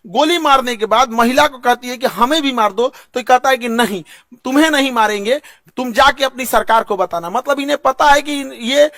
गोली मारने के बाद महिला को कहती है कि हमें भी मार दो, तो कहता है कि नहीं, तुम्हें नहीं मारेंगे, तुम जाके अपनी सरकार को बताना। मतलब इन्हें पता है कि ये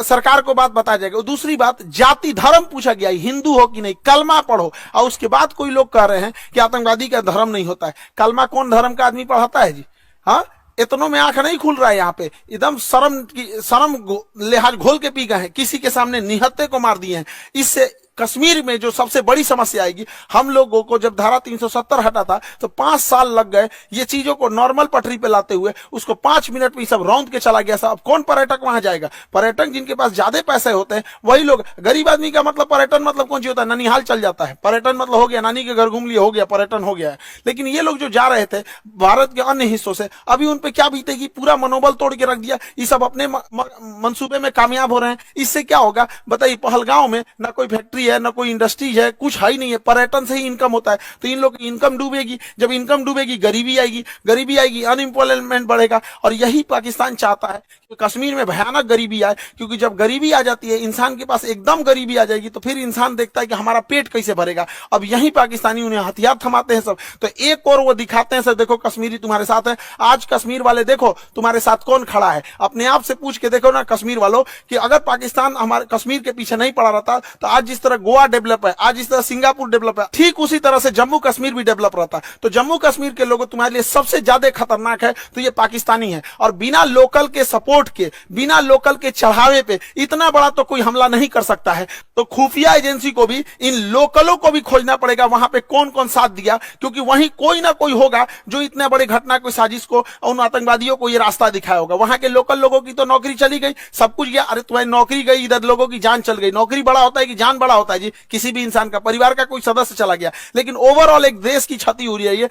सरकार को बात बताया जाएगा। दूसरी बात, जाति धर्म पूछा गया, हिंदू हो कि नहीं, कलमा पढ़ो। और उसके बाद कोई लोग कह रहे हैं कि आतंकवादी का धर्म नहीं होता है। कलमा कौन धर्म का आदमी पढ़ाता है जी? हाँ, इतनों में आंख नहीं खुल रहा है। यहाँ पे एकदम शर्म लिहाज घोल के पी गए हैं, किसी के सामने निहत्थे को मार दिए हैं। इससे कश्मीर में जो सबसे बड़ी समस्या आएगी, हम लोगों को जब धारा 370 हटा था तो 5 साल लग गए ये चीजों को नॉर्मल पटरी पे लाते हुए। उसको 5 मिनट में सब रौंद के चला गया। साहब कौन पर्यटक वहां जाएगा? पर्यटक जिनके पास ज्यादा पैसे होते हैं वही लोग। गरीब आदमी का मतलब पर्यटन मतलब कौन सी होता है? ननिहाल चल जाता है पर्यटन, मतलब हो गया नानी के घर घूम लिए, हो गया पर्यटन, हो गया है। लेकिन ये लोग जो जा रहे थे भारत के अन्य हिस्सों से, अभी उन पे क्या बीतेगी? पूरा मनोबल तोड़ के रख दिया। ये सब अपने मंसूबे में कामयाब हो रहे हैं। इससे क्या होगा बताइए? पहलगांव में ना कोई फैक्ट्री है, ना कोई इंडस्ट्री है, कुछ है ही नहीं है। पर्यटन से ही इनकम होता है। तो इन लोग की इनकम डूबेगी। जब इनकम डूबेगी गरीबी आएगी, अनएम्प्लॉयमेंट बढ़ेगा। और यही पाकिस्तान चाहता है कि कश्मीर में भयानक गरीबी आए, क्योंकि जब गरीबी आ जाती है, इंसान के पास एकदम गरीबी आ जाएगी, तो फिर इंसान देखता है कि हमारा पेट कैसे भरेगा। अब यही पाकिस्तानी उन्हें हथियार थमाते हैं सब। तो एक और वो दिखाते हैं सर, देखो कश्मीरी तुम्हारे साथ है। आज कश्मीर वाले देखो तुम्हारे साथ कौन खड़ा है। अपने आप से पूछ के देखो ना कश्मीर वालों, कि अगर पाकिस्तान हमारे कश्मीर के पीछे नहीं पड़ा रहता तो आज जिस तरह गोवा डेवलप है, आज जिस तरह सिंगापुर डेवलप है, ठीक उसी तरह से जम्मू कश्मीर भी डेवलप रहता। तो जम्मू कश्मीर के लोगों तुम्हारे लिए सबसे ज्यादा खतरनाक है तो ये पाकिस्तानी है। और बिना लोकल के सपोर्ट के, बिना लोकल के चढ़ावे पे इतना बड़ा तो कोई हमला नहीं कर सकता है। तो खुफिया एजेंसी को भी इन लोकलों को भी खोजना पड़ेगा, वहां पे कौन कौन साथ दिया, क्योंकि वहीं कोई ना कोई होगा जो इतने बड़े घटना को, साजिश को, उन आतंकवादियों को ये रास्ता दिखाया होगा। वहां के लोकल लोगों की तो नौकरी चली गई, सब कुछ गया। अरे तुम्हारी नौकरी गई, इधर लोगों की जान चल गई। नौकरी बड़ा होता है कि जान बड़ा होता है जी? किसी भी इंसान का, परिवार का कोई सदस्य चला गया, लेकिन ओवरऑल एक देश की क्षति हो रही है।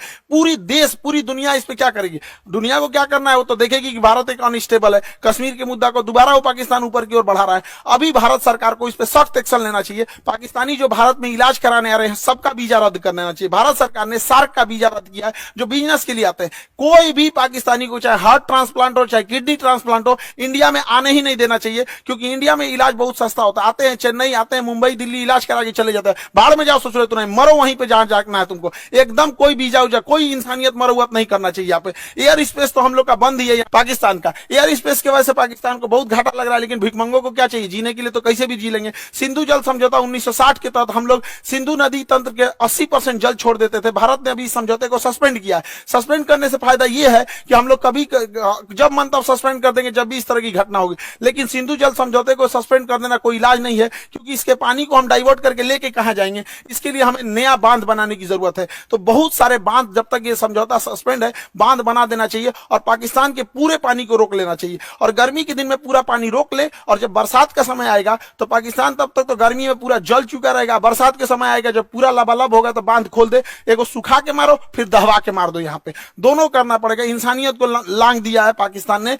पूरी दुनिया इस पे क्या करेगी? दुनिया को क्या करना है वो तो देखेगी कि भारत एक अनस्टेबल है। कश्मीर के मुद्दा को दोबारा वो पाकिस्तान ऊपर की ओर बढ़ा रहा है। अभी भारत सरकार को इस पे सख्त एक्शन लेना चाहिए। पाकिस्तानी जो भारत में इलाज कराने आ रहे हैं सबका वीजा रद्द कर देना चाहिए। भारत सरकार ने सार्क का वीजा रद्द किया है, जो बिजनेस के लिए आते हैं। कोई भी पाकिस्तानी को चाहे हार्ट ट्रांसप्लांट हो, चाहे किडनी ट्रांसप्लांट हो, इंडिया में आने ही नहीं देना चाहिए, क्योंकि इंडिया में इलाज बहुत सस्ता होता है। आते हैं चेन्नई, आते हैं मुंबई, दिल्ली, इलाज करा के चले जाते हैं। बाहर में जाओ, सोच रहे तो नहीं, मरो वहीं पे जहां जाना है तुमको। एकदम कोई वीजा उजा, कोई इंसानियत मरवत नहीं करना चाहिए। यहाँ पे एयर स्पेस तो हम लोग का बंद ही है पाकिस्तान का। एयर स्पेस की वजह से पाकिस्तान को बहुत घाटा लग रहा है, लेकिन भिखमंगों को क्या चाहिए? जीने के लिए तो कैसे भी जी लेंगे। सिंधु जल समझौता 1960 के तहत हम लोग सिंधु नदी तंत्र के 80% जल छोड़ देते थे। भारत ने अभी इस समझौते को सस्पेंड किया है। सस्पेंड करने से फायदा यह है कि हम लोग कभी जब मन तब सस्पेंड कर देंगे, जब भी इस तरह की घटना होगी। लेकिन सिंधु जल समझौते को सस्पेंड कर देना कोई इलाज नहीं है, क्योंकि इसके पानी को हम डाइवर्ट करके लेके कहां जाएंगे? इसके लिए हमें नया बांध बनाने की जरूरत है। तो बहुत सारे बांध, जब तक ये समझौता सस्पेंड है, बांध बना देना चाहिए और पाकिस्तान के पूरे पानी को रोक लेना चाहिए। और गर्मी के दिन में पूरा पानी रोक ले, और जब बरसात का समय आएगा तो पाकिस्तान तब तक तो गर्मी में पूरा जल चुका रहेगा। बरसात के समय आएगा जब पूरा लबालब होगा तो बांध खोल दे, एगो सुखा के मारो, फिर दहवा के मार दो। यहाँ पे दोनों करना पड़ेगा। इंसानियत को लांग दिया है पाकिस्तान ने।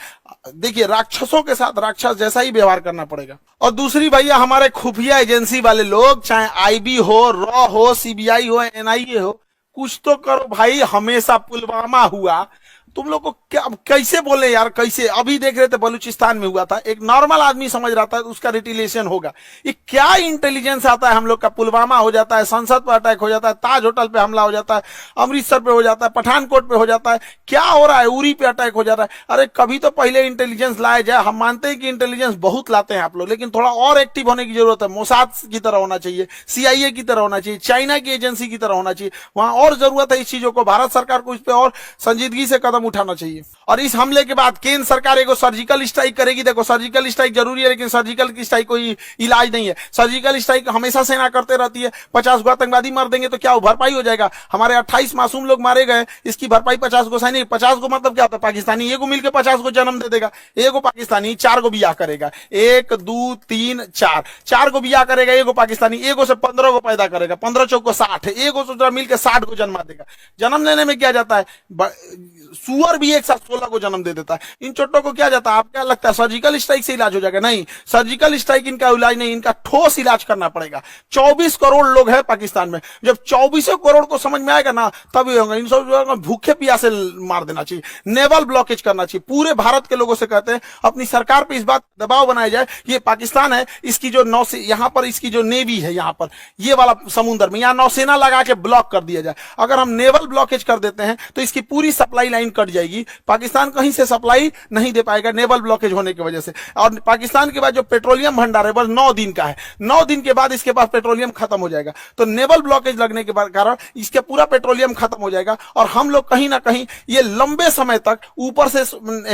देखिए, राक्षसों के साथ राक्षस जैसा ही व्यवहार करना पड़ेगा। और दूसरी भैया, हमारे खुफिया एजेंसी वाले लोग, चाहे आईबी हो, रॉ हो, सीबीआई हो, एनआईए हो, कुछ तो करो भाई। हमेशा पुलवामा हुआ, तुम लोग को क्या कैसे बोले यार? कैसे? अभी देख रहे थे बलूचिस्तान में हुआ था, एक नॉर्मल आदमी समझ रहा था उसका रिटिलेशन होगा। ये क्या इंटेलिजेंस आता है हम लोग का? पुलवामा हो जाता है, संसद पर अटैक हो जाता है, ताज होटल पे हमला हो जाता है, अमृतसर पे हो जाता है, पठानकोट पे हो जाता है, क्या हो रहा है? उरी पे अटैक हो जाता है। अरे कभी तो पहले इंटेलिजेंस लाया जाए। हम मानते हैं कि इंटेलिजेंस बहुत लाते हैं आप लोग, लेकिन थोड़ा और एक्टिव होने की जरूरत है। मोसाद की तरह होना चाहिए, सीआईए की तरह होना चाहिए, चाइना की एजेंसी की तरह होना चाहिए। वहां और जरूरत है इस चीजों को। भारत सरकार को इस पे और संजीदगी से कदम उठाना चाहिए। और इस हमले के बाद केंद्र सरकार एगो सर्जिकल स्ट्राइक करेगी। देखो, सर्जिकल स्ट्राइक जरूरी है, लेकिन सर्जिकल की स्ट्राइक कोई इलाज नहीं है। सर्जिकल स्ट्राइक हमेशा सेना करते रहती है। 50 गो आतंकवादी मार देंगे तो क्या वो भरपाई हो जाएगा? हमारे 28 मासूम लोग मारे गए, इसकी भरपाई 50 गो सैनिक। 50 गो मतलब क्या होता है? पाकिस्तानी एगो मिलकर 50 गो जन्म दे देगा। एगो पाकिस्तानी 4 गो बियाह करेगा, 1 2 3 4, 4 गो बियाह करेगा एगो पाकिस्तानी। एगो से 15 गो पैदा करेगा, 15 चौको 60, एगो से मिलकर 60 गो जन्मा देगा। जन्म लेने में क्या जाता है? सुअर भी एक साथ 16 को जन्म दे देता है। इन चोटों को क्या जाता है, आप क्या लगता है सर्जिकल स्ट्राइक से इलाज हो जाएगा? नहीं, सर्जिकल स्ट्राइक इनका इलाज नहीं, इनका ठोस इलाज करना पड़ेगा। 24 करोड़ लोग हैं पाकिस्तान में, जब 24 करोड़ को समझ में आएगा ना तभी होगा। इन सब भूखे प्यासे मार देना चाहिए, नेवल ब्लॉकेज करना चाहिए। पूरे भारत के लोगों से कहते हैं अपनी सरकार पे इस बात दबाव बनाया जाए कि ये पाकिस्तान है, इसकी जो नौ यहां पर इसकी जो नेवी है यहां पर ये वाला समुद्र में, यहां नौसेना लगा के ब्लॉक कर दिया जाए। अगर हम नेवल ब्लॉकेज कर देते हैं तो इसकी पूरी सप्लाई लाइन कट जाएगी, पाकिस्तान कहीं से सप्लाई नहीं दे पाएगा नेवल ब्लॉकेज होने की वजह से। और पाकिस्तान के बाद जो पेट्रोलियम भंडार है बस 9 दिन का है, 9 दिन के बाद इसके पास पेट्रोलियम खत्म हो जाएगा। तो नेवल ब्लॉकेज लगने के कारण इसके पूरा पेट्रोलियम खत्म हो जाएगा और हम लोग कहीं ना कहीं ये लंबे समय तक ऊपर से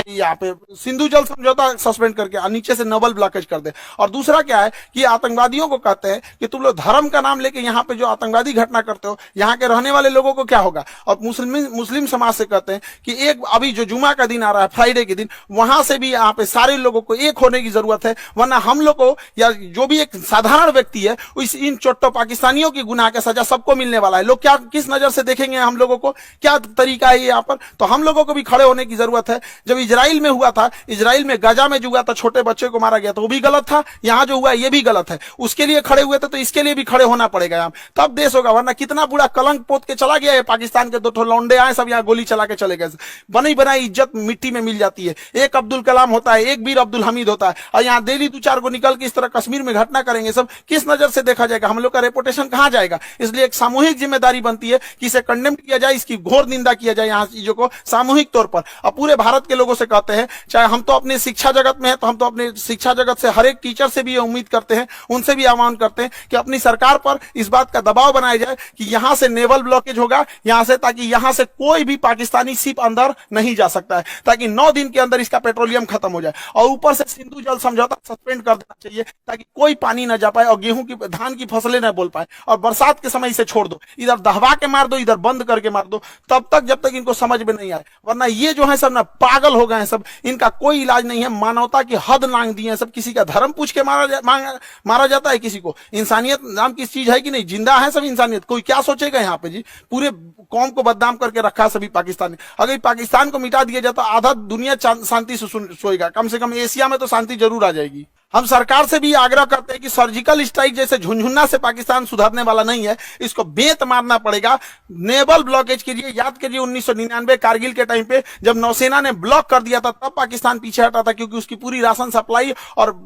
यहाँ पे सिंधु जल समझौता सस्पेंड करके नीचे से नेवल ब्लॉकेज कर दे। और दूसरा क्या है कि आतंकवादियों को कहते हैं कि तुम लोग धर्म का नाम लेके यहाँ पे जो आतंकवादी घटना करते हो, यहाँ के रहने वाले लोगों को क्या होगा? और मुस्लिम समाज से कहते हैं कि एक अभी जो जुमा का दिन आ रहा है, फ्राइडे के दिन, वहां से भी यहाँ पे सारे लोगों को एक होने की जरूरत है, वरना हम लोग को या जो भी एक साधारण व्यक्ति है इन चोट्टो पाकिस्तानियों की गुनाह का सजा सबको मिलने वाला है। लोग क्या किस नजर से देखेंगे हम लोगों को, क्या तरीका है यहाँ पर? तो हम लोगों को भी खड़े होने की जरूरत है। जब इजराइल में हुआ था, इजराइल में गाजा में जो हुआ था, छोटे बच्चे को मारा गया था, वो भी गलत था। यहाँ जो हुआ ये भी गलत है। उसके लिए खड़े हुए थे तो इसके लिए भी खड़े होना पड़ेगा यहाँ, तब देश होगा। वरना कितना बुरा कलंक पोत के चला गया है पाकिस्तान के। 2 लौंडे आए सब यहाँ गोली चला के चले गए, बनी बनाई इज्जत मिट्टी में मिल जाती है। एक अब्दुल कलाम होता है, एक वीर अब्दुल हमीद होता है, और यहाँ डेली 2-4 को निकल के इस तरह कश्मीर में घटना करेंगे, सब किस नजर से देखा जाएगा? हम लोग का रेपुटेशन कहां जाएगा? इसलिए एक सामूहिक जिम्मेदारी बनती है कि इसे कंडेम किया जाए, इसकी घोर निंदा किया जाए यहाँ चीजों को सामूहिक तौर पर। और पूरे भारत के लोगों से कहते हैं, चाहे हम तो अपने शिक्षा जगत में है तो हम तो अपने शिक्षा जगत से हर एक टीचर से भी उम्मीद करते हैं, उनसे भी आह्वान करते हैं कि अपनी सरकार पर इस बात का दबाव बनाया जाए कि यहां से नेवल ब्लॉकेज होगा यहां से, ताकि यहां से कोई भी पाकिस्तानी शिप अंदर नहीं जा सकता है, ताकि 9 दिन के अंदर इसका पेट्रोलियम खत्म हो जाए। और ऊपर से सिंधु जल समझौता सस्पेंड कर देना चाहिए ताकि कोई पानी न जा पाए और गेहूं की धान की फसलें न बोल पाए। और बरसात के समय इसे छोड़ दो, इधर दहवा के मार दो, इधर बंद करके मार दो, तब तक जब तक इनको समझ में नहीं आए। वरना ये जो है सब ना पागल हो गए हैं सब, इनका कोई इलाज नहीं है। मानवता की हद लांग दी है सब। किसी का धर्म पूछ के मारा जाता है किसी को। इंसानियत नाम की चीज है कि नहीं? जिंदा है सब इंसानियत। कोई क्या सोचेगा यहाँ पे जी? पूरे कौम को बदनाम करके रखा है सभी पाकिस्तानी। अगर पाकिस्तान को मिटा दिया जाता आधा दुनिया शांति से सोएगा, कम से कम एशिया में तो शांति जरूर आ जाएगी। हम सरकार से भी आग्रह करते हैं कि सर्जिकल स्ट्राइक जैसे झुनझुना से पाकिस्तान सुधरने वाला नहीं है, इसको बेत मारना पड़ेगा। नेवल ब्लॉकेज कीजिए। याद करिए 1999 कारगिल के टाइम पे जब नौसेना ने ब्लॉक कर दिया था, तब पाकिस्तान पीछे हटा था, क्योंकि उसकी पूरी राशन सप्लाई और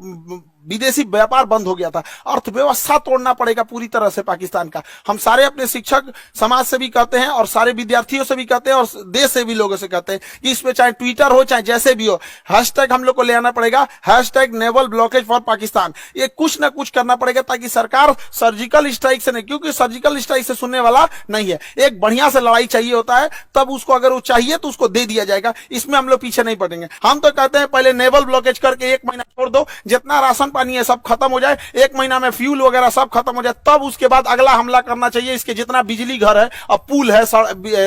विदेशी व्यापार बंद हो गया था। अर्थव्यवस्था तोड़ना पड़ेगा पूरी तरह से पाकिस्तान का। हम सारे अपने शिक्षक समाज से भी कहते हैं और सारे विद्यार्थियों से भी कहते हैं और देश से भी लोगों से कहते हैं कि इसमें चाहे ट्विटर हो चाहे जैसे भी हो, हैशटैग हम लोग को ले आना पड़ेगा, hashtag naval blockage for Pakistan. ये कुछ ना कुछ करना पड़ेगा ताकि सरकार सर्जिकल स्ट्राइक से नहीं, क्योंकि सर्जिकल स्ट्राइक से सुनने वाला नहीं है। एक बढ़िया से लड़ाई चाहिए होता है, तब उसको अगर वो चाहिए तो उसको दे दिया जाएगा। इसमें हम लोग पीछे नहीं पड़ेंगे। हम तो कहते हैं पहले नेवल ब्लॉकेज करके 1 महीना छोड़ दो, जितना राशन पानी है सब खत्म हो जाए, 1 महीना में फ्यूल वगैरह सब खत्म हो जाए, तब उसके बाद अगला हमला करना चाहिए। इसके जितना बिजली घर है और पुल है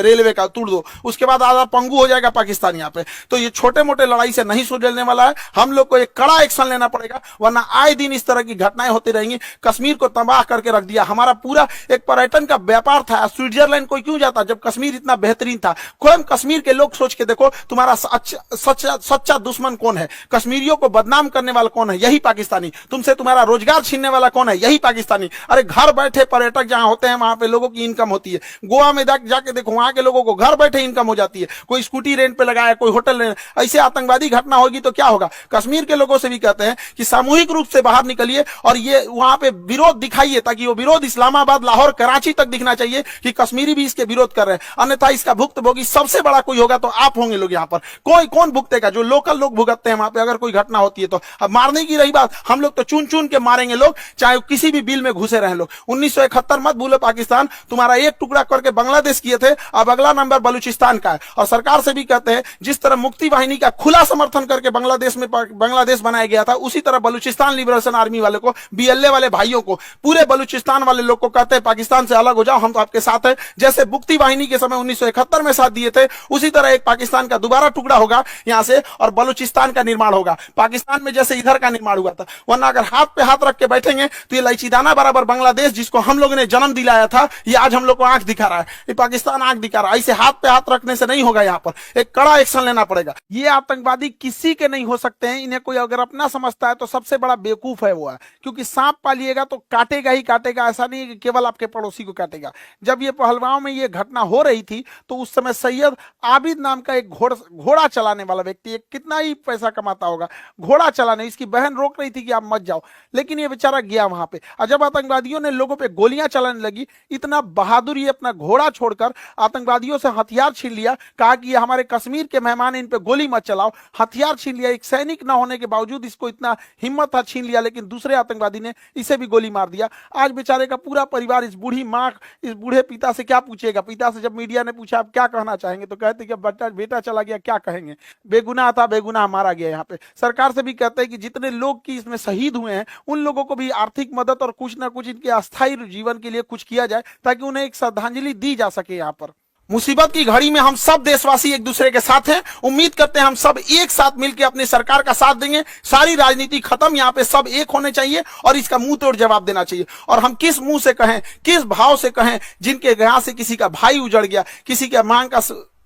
रेलवे का तोड़ दो, उसके बाद आधा पंगु हो जाएगा पाकिस्तान यहाँ पे। तो ये छोटे मोटे लड़ाई से नहीं सुलझने वाला है। हम लोग को एक कड़ा एक्शन लेना पड़ेगा, वरना आए दिन इस तरह की घटनाएं होती रहेंगी। कश्मीर को तबाह करके रख दिया। हमारा पूरा एक पर्यटन का व्यापार था। स्विट्जरलैंड कोई क्यों जाता जब कश्मीर इतना बेहतरीन था? कोई कश्मीर के लोग सोच के देखो, तुम्हारा सच्चा दुश्मन कौन है? कश्मीरियों को बदनाम करने वाला कौन है? यही पाकिस्तानी। तुमसे तुम्हारा रोजगार छीनने वाला कौन है? यही पाकिस्तानी। अरे घर बैठे पर्यटक जहां होते हैं वहां पे लोगों की इनकम होती है। गोवा में जाके देखो, वहां के लोगों को घर बैठे इनकम हो जाती है। कोई स्कूटी रेंट पे लगाया, कोई होटल रेंट। ऐसे आतंकवादी घटना होगी तो क्या होगा? कश्मीर के लोगों से भी कहते हैं कि सामूहिक रूप से बाहर निकलिए और ये वहां पे विरोध दिखाइए, ताकि वो विरोध इस्लामाबाद, लाहौर, कराची तक दिखना चाहिए कि कश्मीरी भी इसके विरोध कर रहे हैं। अन्यथा इसका भुक्तभोगी सबसे बड़ा कोई होगा तो आप होंगे लोग यहाँ पर। कोई कौन भुगतेगा? जो लोकल लोग भुगतते हैं वहां पे अगर कोई घटना होती है तो। अब मारने की रही बात, हम लोग तो चुन चुन के मारेंगे लोग, चाहे किसी भी बिल में घुसे रहे लोग। 1971 मत भूलो पाकिस्तान, तुम्हारा एक टुकड़ा करके बांग्लादेश किए थे, अब अगला नंबर बलूचिस्तान का है। और सरकार से भी कहते हैं जिस तरह मुक्ति वाहिनी का खुला समर्थन करके बांग्लादेश बनाया गया था, उसी तरह तरह बलूचिस्तान लिबरेशन आर्मी वाले को, बीएलए वाले भाइयों को, पूरे बलूचिस्तान वाले लोग को कहते हैं पाकिस्तान से अलग हो जाओ, हम तो आपके साथ हैं। जैसे बुक्ती वाहिनी के समय 1971 में साथ दिए थे, उसी तरह एक पाकिस्तान का दोबारा टुकड़ा होगा यहां से और बलूचिस्तान का निर्माण होगा, पाकिस्तान में जैसे इधर का निर्माण हुआ था। वरना अगर हाथ पे हाथ रख के बैठेंगे तो ये लाइचीदाना बराबर बांग्लादेश, जिसको हम लोगों ने जन्म दिलाया था, ये आज हम लोग को आंख दिखा रहा है, ये पाकिस्तान आंख दिखा रहा है। ऐसे हाथ पे हाथ रखने से नहीं होगा, यहाँ पर एक कड़ा एक्शन लेना पड़ेगा। ये आतंकवादी किसी के नहीं हो सकते हैं, इन्हें कोई अगर अपना समझता है तो सबसे बड़ा बेवकूफ है वो है, क्योंकि सांप पालिएगा तो काटेगा ही काटेगा, ऐसा नहीं कि केवल आपके पड़ोसी को काटेगा। जब ये पहलगांव में ये घटना हो रही थी तो उस समय सैयद आबिद नाम का एक घोड़ा चलाने वाला व्यक्ति, कितना ही पैसा कमाता होगा, घोड़ा चलाने, इसकी बहन रोक रही थी कि आप मत जाओ, लेकिन ये बेचारा गया वहां पे। और जब आतंकवादियों ने लोगों पे गोलियां चलाने लगी, इतना बहादुर ये अपना घोड़ा छोड़कर आतंकवादियों से हथियार छीन लिया, कहा कि ये हमारे कश्मीर के मेहमान, इन पे गोली मत चलाओ, हथियार छीन लिया। एक सैनिक न होने के बावजूद इसको इतना हिम्मत था, छीन लिया, लेकिन दूसरे आतंकवादी ने इसे भी गोली मार दिया। आज बेचारे का पूरा परिवार, इस बूढ़ी माँ, इस बूढ़े पिता से क्या पूछेगा। पिता से जब मीडिया ने पूछा आप क्या कहना चाहेंगे, तो कहते कि बेटा चला गया, क्या कहेंगे, बेगुनाह था, बेगुनाह मारा गया। यहाँ पे सरकार से भी कहते हैं कि जितने लोग की इसमें शहीद हुए हैं उन लोगों को भी आर्थिक मदद और कुछ ना कुछ इनके अस्थायी जीवन के लिए कुछ किया जाए, ताकि उन्हें एक श्रद्धांजलि दी जा सके। यहाँ पर मुसीबत की घड़ी में हम सब देशवासी एक दूसरे के साथ हैं। उम्मीद करते हैं हम सब एक साथ मिलकर अपनी सरकार का साथ देंगे। सारी राजनीति खत्म, यहाँ पे सब एक होने चाहिए और इसका मुंह तोड़ जवाब देना चाहिए। और हम किस मुंह से कहें, किस भाव से कहें, जिनके यहाँ से किसी का भाई उजड़ गया, किसी के मांग का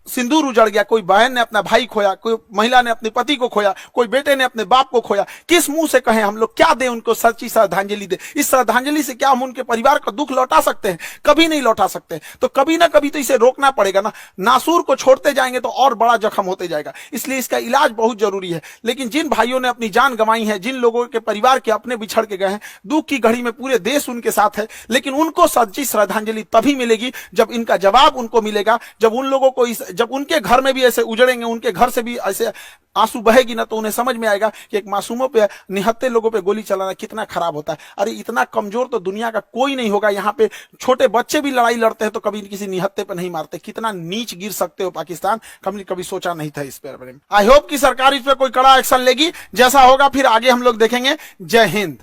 सिंदूर उजड़ गया, कोई बहन ने अपना भाई खोया, कोई महिला ने अपने पति को खोया, कोई बेटे ने अपने बाप को खोया, किस मुंह से कहें हम लोग, क्या दें उनको सच्ची श्रद्धांजलि दे। इस श्रद्धांजलि से क्या हम उनके परिवार का दुख लौटा सकते हैं? कभी नहीं लौटा सकते। तो कभी ना कभी तो इसे रोकना पड़ेगा ना। नासूर को छोड़ते जाएंगे तो और बड़ा जख्म होते जाएगा, इसलिए इसका इलाज बहुत जरूरी है। लेकिन जिन भाइयों ने अपनी जान गंवाई है, जिन लोगों के परिवार के अपने बिछड़ के गए हैं, दुख की घड़ी में पूरे देश उनके साथ है, लेकिन उनको सच्ची श्रद्धांजलि तभी मिलेगी जब इनका जवाब उनको मिलेगा, जब उन लोगों को जब उनके घर में भी ऐसे उजड़ेंगे, उनके घर से भी ऐसे आंसू बहेगी ना, तो उन्हें समझ में आएगा कि एक मासूमों पे, निहत्थे लोगों पे गोली चलाना कितना खराब होता है। अरे इतना कमजोर तो दुनिया का कोई नहीं होगा। यहाँ पे छोटे बच्चे भी लड़ाई लड़ते हैं तो कभी किसी निहत्थे पे नहीं मारते। कितना नीच गिर सकते हो पाकिस्तान, कभी सोचा नहीं था इस पर। आई होप कि सरकार इस पर कोई कड़ा एक्शन लेगी। जैसा होगा फिर आगे हम लोग देखेंगे। जय हिंद।